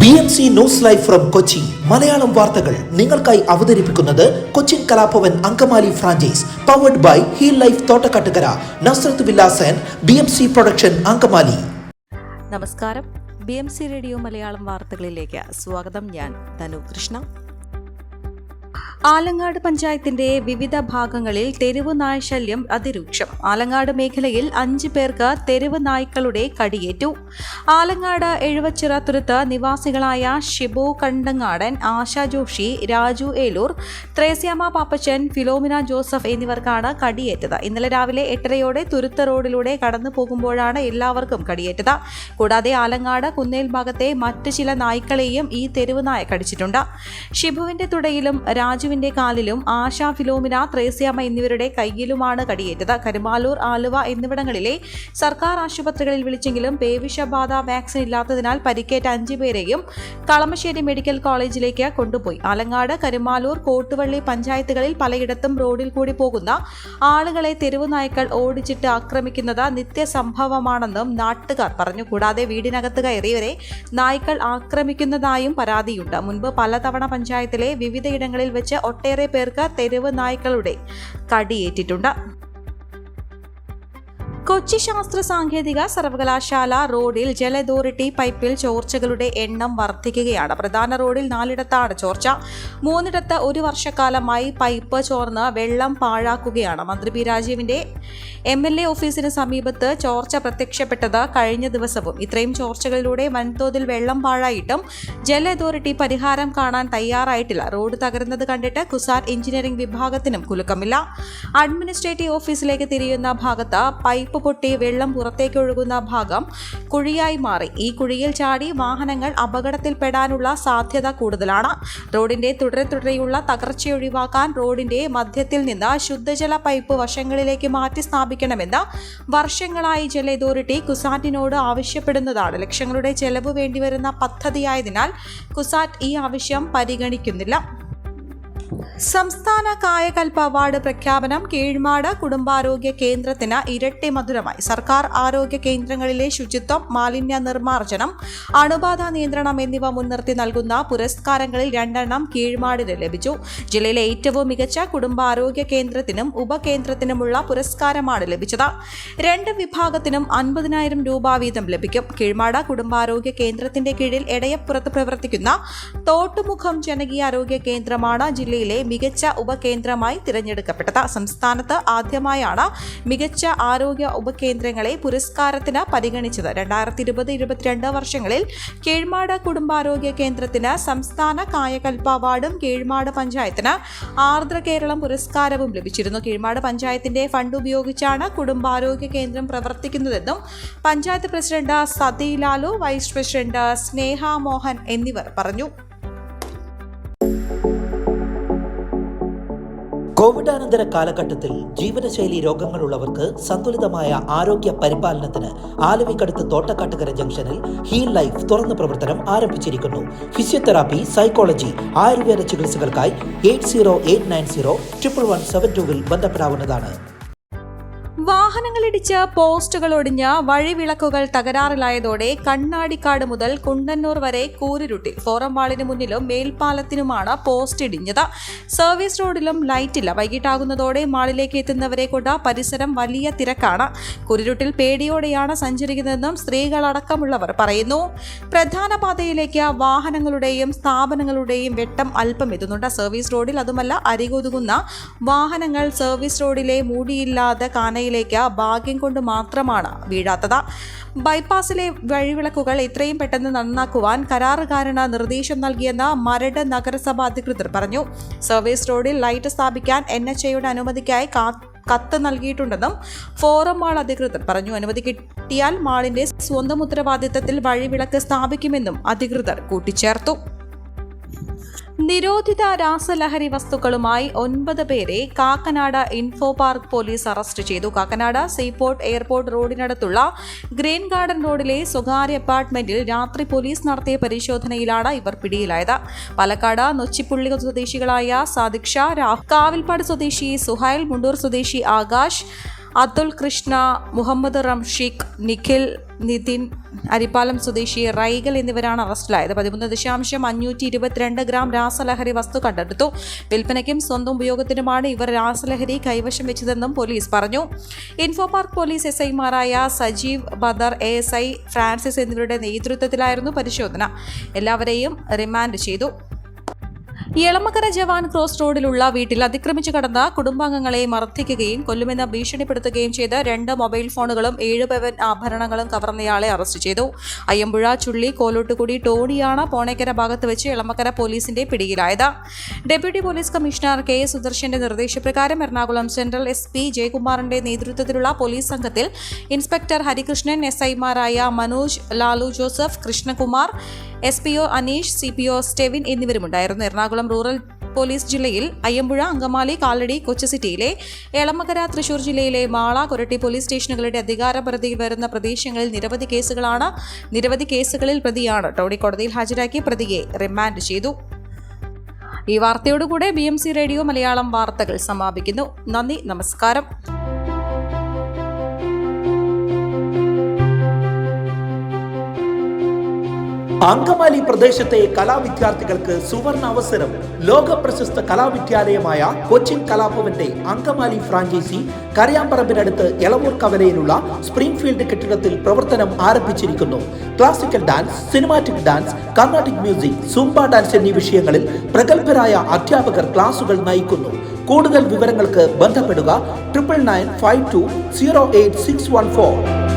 BMC news live from Kochi Malayalam വാർത്തകൾ നിങ്ങൾക്കായി അവതരിപ്പിക്കുന്നത് Cochin Kalabhavan Angamaly franchise powered by heal life Thottakkattukara Nazareth villas and BMC production Angamaly. നമസ്കാരം, BMC radio Malayalam വാർത്തകളിലേക്ക് സ്വാഗതം. ഞാൻ ധനു കൃഷ്ണ. ആലങ്ങാട് പഞ്ചായത്തിന്റെ വിവിധ ഭാഗങ്ങളിൽ തെരുവ് നായ ശല്യം അതിരൂക്ഷം. ആലങ്ങാട് മേഖലയിൽ 5 പേർക്ക് തെരുവ് നായ്ക്കളുടെ കടിയേറ്റു. ആലങ്ങാട് എഴുവച്ചിറ തുരുത്ത് നിവാസികളായ ഷിബു കണ്ടങ്ങാടൻ, ആശ ജോഷി, രാജു ഏലൂർ, ത്രേസ്യാമ്മ പാപ്പച്ചൻ, ഫിലോമിന ജോസഫ് എന്നിവർക്കാണ് കടിയേറ്റത്. ഇന്നലെ രാവിലെ 8:30 തുരുത്ത് റോഡിലൂടെ കടന്നു പോകുമ്പോഴാണ് എല്ലാവർക്കും കടിയേറ്റത്. കൂടാതെ ആലങ്ങാട് കുന്നേൽ ഭാഗത്തെ മറ്റ് ചില നായ്ക്കളെയും ഈ തെരുവ് നായ കടിച്ചിട്ടുണ്ട്. ഷിബുവിന്റെ തുടയിലും രാജുവിന്റെ കാലിലും ആശ, ഫിലോമിന, ത്രേസ്യാമ്മ എന്നിവരുടെ കൈയിലുമാണ് കടിയേറ്റത്. കരുമാലൂർ, ആലുവ എന്നിവിടങ്ങളിലെ സർക്കാർ ആശുപത്രികളിൽ വിളിച്ചെങ്കിലും പേവിഷബാധ വാക്സിൻ ഇല്ലാത്തതിനാൽ പരിക്കേറ്റ 5 പേരെയും കളമശ്ശേരി മെഡിക്കൽ കോളേജിലേക്ക് കൊണ്ടുപോയി. ആലങ്ങാട്, കരുമാലൂർ, കോട്ടുവള്ളി പഞ്ചായത്തുകളിൽ പലയിടത്തും റോഡിൽ കൂടി പോകുന്ന ആളുകളെ തെരുവ് നായ്ക്കൾ ഓടിച്ചിട്ട് ആക്രമിക്കുന്നത് നിത്യസംഭവമാണെന്നും നാട്ടുകാർ പറഞ്ഞു. കൂടാതെ വീടിനകത്ത് കയറിയവരെ നായ്ക്കൾ ആക്രമിക്കുന്നതായും പരാതിയുണ്ട്. മുൻപ് പലതവണ പഞ്ചായത്തിലെ വിവിധയിടങ്ങളിൽ വെച്ച് ഒട്ടേറെ പേർക്ക് തെരുവ് നായ്ക്കളുടെ കടിയേറ്റിട്ടുണ്ട്. കൊച്ചി ശാസ്ത്ര സാങ്കേതിക സർവകലാശാല റോഡിൽ ജല അതോറിറ്റി പൈപ്പിൽ ചോർച്ചകളുടെ എണ്ണം വർദ്ധിക്കുകയാണ്. പ്രധാന റോഡിൽ 4ഇടത്താണ് ചോർച്ച. 3ഇടത്ത് 1 വർഷക്കാലമായി പൈപ്പ് ചോർന്ന് വെള്ളം പാഴാക്കുകയാണ്. മന്ത്രി പി രാജീവിന്റെ MLA ഓഫീസിന് സമീപത്ത് ചോർച്ച പ്രത്യക്ഷപ്പെട്ടത് കഴിഞ്ഞ ദിവസവും. ഇത്രയും ചോർച്ചകളിലൂടെ വൻതോതിൽ വെള്ളം പാഴായിട്ടും ജല അതോറിറ്റി പരിഹാരം കാണാൻ തയ്യാറായിട്ടില്ല. റോഡ് തകരുന്നത് കണ്ടിട്ട് കുസാറ്റ് എഞ്ചിനീയറിംഗ് വിഭാഗത്തിനും കുലുക്കമില്ല. അഡ്മിനിസ്ട്രേറ്റീവ് ഓഫീസിലേക്ക് തിരിയുന്ന ഭാഗത്ത് പൈപ്പ് പൊട്ടി വെള്ളം പുറത്തേക്ക് ഒഴുകുന്ന ഭാഗം കുഴിയായി മാറി. ഈ കുഴിയിൽ ചാടി വാഹനങ്ങൾ അപകടത്തിൽപ്പെടാനുള്ള സാധ്യത കൂടുതലാണ്. റോഡിന്റെ തുടരെയുള്ള തകർച്ച ഒഴിവാക്കാൻ റോഡിന്റെ മധ്യത്തിൽ നിന്ന് ശുദ്ധജല പൈപ്പ് വശങ്ങളിലേക്ക് മാറ്റി സ്ഥാപിക്കണമെന്ന് വർഷങ്ങളായി ജല അതോറിറ്റി കുസാറ്റിനോട് ആവശ്യപ്പെടുന്നതാണ്. ലക്ഷങ്ങളുടെ ചെലവ് വേണ്ടിവരുന്ന പദ്ധതിയായതിനാൽ കുസാറ്റ് ഈ ആവശ്യം പരിഗണിക്കുന്നില്ല. സംസ്ഥാന കായകൽപ്പ അവാർഡ് പ്രഖ്യാപനം. കീഴ്മാട് കുടുംബാരോഗ്യ കേന്ദ്രത്തിന് ഇരട്ടി മധുരമായി. സർക്കാർ ആരോഗ്യ കേന്ദ്രങ്ങളിലെ ശുചിത്വം, മാലിന്യ നിർമ്മാർജ്ജനം, അണുബാധ നിയന്ത്രണം എന്നിവ മുൻനിർത്തി നൽകുന്ന പുരസ്കാരങ്ങളിൽ 2 കീഴ്മാടിന് ലഭിച്ചു. ജില്ലയിലെ ഏറ്റവും മികച്ച കുടുംബാരോഗ്യ കേന്ദ്രത്തിനും ഉപകേന്ദ്രത്തിനുമുള്ള പുരസ്കാരമാണ് ലഭിച്ചത്. 2 വിഭാഗത്തിനും 50,000 രൂപ വീതം ലഭിക്കും. കീഴ്മാട് കുടുംബാരോഗ്യ കേന്ദ്രത്തിന്റെ കീഴിൽ എടയപ്പുറത്ത് പ്രവർത്തിക്കുന്ന തോട്ടുമുഖം ജനകീയാരോഗ്യ കേന്ദ്രമാണ് ജില്ലയിലെ മികച്ച ഉപകേന്ദ്രമായി തിരഞ്ഞെടുക്കപ്പെട്ടത്. സംസ്ഥാനത്ത് ആദ്യമായാണ് മികച്ച ആരോഗ്യ ഉപകേന്ദ്രങ്ങളെ പുരസ്കാരത്തിന് പരിഗണിച്ചത്. 2020-22 വർഷങ്ങളിൽ കീഴ്മാട് കുടുംബാരോഗ്യ കേന്ദ്രത്തിന് സംസ്ഥാന കായകൽപ്പ അവാർഡും കീഴ്മാട് പഞ്ചായത്തിന് ആർദ്ര കേരളം പുരസ്കാരവും ലഭിച്ചിരുന്നു. കീഴ്മാട് പഞ്ചായത്തിന്റെ ഫണ്ട് ഉപയോഗിച്ചാണ് കുടുംബാരോഗ്യ കേന്ദ്രം പ്രവർത്തിക്കുന്നതെന്നും panchayat president Sathi Lalu, vice president Sneha Mohan എന്നിവർ പറഞ്ഞു. കോവിഡാനന്തര കാലഘട്ടത്തിൽ ജീവനശൈലി രോഗങ്ങളുള്ളവർക്ക് സന്തുലിതമായ ആരോഗ്യ പരിപാലനത്തിന് ആലുവയ്ക്കടുത്ത് തോട്ടക്കാട്ടുകര ജംഗ്ഷനിൽ ഹീൽ ലൈഫ് തുറന്ന പ്രവർത്തനം ആരംഭിച്ചിരിക്കുന്നു. ഫിസിയോതെറാപ്പി, സൈക്കോളജി, ആയുർവേദ ചികിത്സകൾക്കായി 8089011772 ബന്ധപ്പെടാവുന്നതാണ്. വാഹനങ്ങളിടിച്ച് പോസ്റ്റുകൾ ഒടിഞ്ഞ് വഴിവിളക്കുകൾ തകരാറിലായതോടെ കണ്ണാടിക്കാട് മുതൽ കുണ്ടന്നൂർ വരെ കൂരിരുട്ടിൽ. ഫോറം വാളിന് മുന്നിലും മേൽപ്പാലത്തിനുമാണ് പോസ്റ്റ് ഇടിഞ്ഞത്. സർവീസ് റോഡിലും ലൈറ്റില്ല. വൈകിട്ടാകുന്നതോടെ മാളിലേക്ക് എത്തുന്നവരെ കൊണ്ട് പരിസരം വലിയ തിരക്കാണ്. കൂരിരുട്ടിൽ പേടിയോടെയാണ് സഞ്ചരിക്കുന്നതെന്നും സ്ത്രീകളടക്കമുള്ളവർ പറയുന്നു. പ്രധാന പാതയിലേക്ക് വാഹനങ്ങളുടെയും സ്ഥാപനങ്ങളുടെയും വെട്ടം അല്പം എത്തുന്നുണ്ട്. സർവീസ് റോഡിൽ അതുമല്ല അരികൊതുകുന്ന വാഹനങ്ങൾ സർവീസ് റോഡിലെ മൂടിയില്ലാതെ കാനയിലേക്ക് ഭാഗ്യം കൊണ്ട് മാത്രമാണ് വീഴാത്തത്. ബൈപ്പാസിലെ വഴിവിളക്കുകൾ എത്രയും പെട്ടെന്ന് നന്നാക്കുവാൻ കരാറുകാരന് നിർദ്ദേശം നൽകിയെന്ന് മരട് നഗരസഭ അധികൃതർ പറഞ്ഞു. സർവീസ് റോഡിൽ ലൈറ്റ് സ്ഥാപിക്കാൻ NHAയുടെ അനുമതിക്കായി കത്ത് നൽകിയിട്ടുണ്ടെന്നും ഫോറം മാൾ അധികൃതർ പറഞ്ഞു. അനുമതി കിട്ടിയാൽ മാളിന്റെ സ്വന്തം ഉത്തരവാദിത്തത്തിൽ വഴിവിളക്ക് സ്ഥാപിക്കുമെന്നും അധികൃതർ കൂട്ടിച്ചേർത്തു. നിരോധിത രാസലഹരി വസ്തുക്കളുമായി 9 പേരെ Kakkanad Infopark police arrest ചെയ്തു. കാക്കനാട് സീപോർട്ട് എയർപോർട്ട് റോഡിനടുത്തുള്ള ഗ്രീൻ ഗാർഡൻ റോഡിലെ സ്വകാര്യ അപ്പാർട്ട്മെന്റിൽ രാത്രി പോലീസ് നടത്തിയ പരിശോധനയിലാണ് ഇവർ പിടിയിലായത്. പാലക്കാട് നൊച്ചിപ്പുള്ളി സ്വദേശികളായ സാദിഖ് ഷാ, കാവിൽപ്പാട് സ്വദേശി സുഹൈൽ, മുണ്ടൂർ സ്വദേശി ആകാശ്, അതുൽ കൃഷ്ണ, മുഹമ്മദ് റംഷീഖ്, നിഖിൽ, നിതിൻ, അരിപ്പാലം സ്വദേശി റൈഗൽ എന്നിവരാണ് അറസ്റ്റിലായത്. 13.522 ഗ്രാം രാസലഹരി വസ്തു കണ്ടെടുത്തു. വിൽപ്പനയ്ക്കും സ്വന്തം ഉപയോഗത്തിനുമാണ് ഇവർ രാസലഹരി കൈവശം വെച്ചതെന്നും പോലീസ് പറഞ്ഞു. ഇൻഫോ പാർക്ക് പോലീസ് SI-മാരായ സജീവ്, ബദർ, ASI ഫ്രാൻസിസ് എന്നിവരുടെ നേതൃത്വത്തിലായിരുന്നു പരിശോധന. എല്ലാവരെയും റിമാൻഡ് ചെയ്തു. എളമക്കര ജവാൻ ക്രോസ് റോഡിലുള്ള വീട്ടിൽ അതിക്രമിച്ചു കടന്ന കുടുംബാംഗങ്ങളെ മർദ്ദിക്കുകയും കൊല്ലുമെന്ന് ഭീഷണിപ്പെടുത്തുകയും ചെയ്ത് 2 മൊബൈൽ ഫോണുകളും 7 പവൻ ആഭരണങ്ങളും കവർന്നയാളെ അറസ്റ്റ് ചെയ്തു. അയ്യമ്പുഴ ചുള്ളി കോലോട്ടുകുടി ടോണിയാണ് പോണേക്കര ഭാഗത്ത് വെച്ച് എളമക്കര പോലീസിന്റെ പിടിയിലായത്. Deputy police commissioner K. സുദർശന്റെ നിർദ്ദേശപ്രകാരം എറണാകുളം സെൻട്രൽ SP ജയകുമാറിന്റെ നേതൃത്വത്തിലുള്ള പോലീസ് സംഘത്തിൽ ഇൻസ്പെക്ടർ ഹരികൃഷ്ണൻ, SI-മാരായ Manoj, Lalu Joseph, Krishnakumar, SPO Aneesh, CPO Stevin എന്നിവരുമുണ്ടായിരുന്നു. എറണാകുളം റൂറൽ പോലീസ് ജില്ലയിൽ അയ്യമ്പുഴ, അങ്കമാലി, കാലടി, കൊച്ചി സിറ്റിയിലെ എളമക്കര, തൃശൂർ ജില്ലയിലെ മാള, കൊരട്ടി പോലീസ് സ്റ്റേഷനുകളുടെ അധികാരപരിധിയിൽ വരുന്ന പ്രദേശങ്ങളിൽ നിരവധി കേസുകളിൽ പ്രതിയാണ് ടോണി കോടതിയിൽ ഹാജരാക്കി പ്രതിയെ റിമാൻഡ് ചെയ്തു. ഈ വാർത്തയോടുകൂടെ BMC റേഡിയോ മലയാളം വാർത്തകൾ സമാപിക്കുന്നു. നന്ദി, നമസ്കാരം. അങ്കമാലി പ്രദേശത്തെ കലാവിദ്യാർത്ഥികൾക്ക് സുവർണ അവസരം. ലോക പ്രശസ്ത കലാവിദ്യാലയമായ കൊച്ചിൻ കലാഭവന്റെ അങ്കമാലി ഫ്രാഞ്ചൈസി കരയാമ്പറമ്പിനടുത്ത് എളവൂർ കവലയിലുള്ള സ്പ്രിംഗ്ഫീൽഡ് കെട്ടിടത്തിൽ പ്രവർത്തനം ആരംഭിച്ചിരിക്കുന്നു. Classical dance, cinematic dance, Carnatic music, Zumba dance എന്നീ വിഷയങ്ങളിൽ പ്രഗത്ഭരായ അധ്യാപകർ ക്ലാസുകൾ നയിക്കുന്നു. കൂടുതൽ വിവരങ്ങൾക്ക് ബന്ധപ്പെടുക 9995208614.